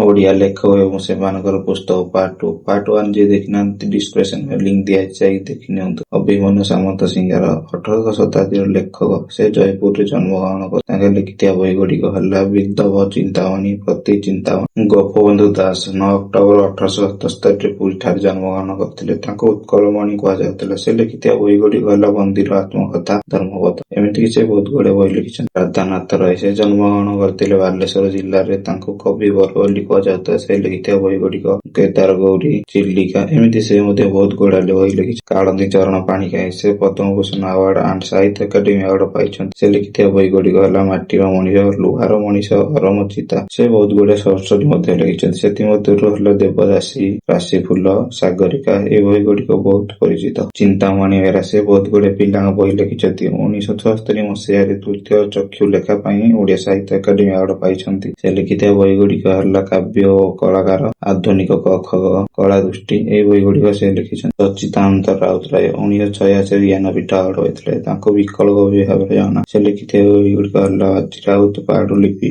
ओडिया लेखक एवं सेमानकर पुस्तक पार्ट 1 जे देखिना डिस्क्रिप्शन में लिंक दिया जाए देखि नियंतु। अभिमन्यु सामंत सिंगार 18th शताब्दी लेखक से जयपुर रे जन्म ग्रहण कर ताके लिखिथिया बही गुड़िक हल्ला विद्वव चिंतामणि प्रति चिंतामणि। गोपबंधु दास 9 अक्टोबर 1877 रे पुरी ठारे जन्म ग्रहण करथिले। ताको उत्कलमणि कुहा जाउथिला। से लिखिथिया बही गुड़िक हल्ला मंदिर आत्मकथा धर्मपद एमिति कि से बहुत गुड़े बही लिखिछन। राधानाथ राय से जन्म ग्रहण करथिले बालेश्वर जिल्ला रे। तांको कवि वर बोली कुहा जाउता। से लिखिथिया बही गुड़िक केदार गौरी चिलिका एमिति से मध्ये बहुत गुड़ाले बही लिखिछन। काळंदी चरण पाणिग्राही से पद्मभूषण अवार्ड एंड साहित्य एकेडमी अवार्ड पाइछन। से लिखिथिया बही गुड़िक हला माटीर मणिष लुहार मणिष अरमचिता। से बहुत गुड़े शॉर्ट स्टोरी मध्ये लिखिछन। सेति मध्यरु हला देवदासी राशिफुल सागरिका ए बही गुड़िक बहुत परिचित। चिंतामणि बेरा से बहुत गुड़े पिलांग बही लिखिछथि। 1976 मसीहा रे तृतीय चक्षु लेखा पई ओडिया साहित्य एकेडमी अवार्ड पाइछन्ति। से लिखिथिया बही गुड़िक हला काव्य ओ कलाकार आधुनिक कथक कला दृष्टि ए बही गुड़िक से लिखिछन। सच्चिदानंद राउतराय 1986 ज्ञानपीठ अवार्ड होइथिले। तांको विकल कवि भाबरे जाना। से लिखिथिया बही गुड़िक हला राउत पांडुलिपि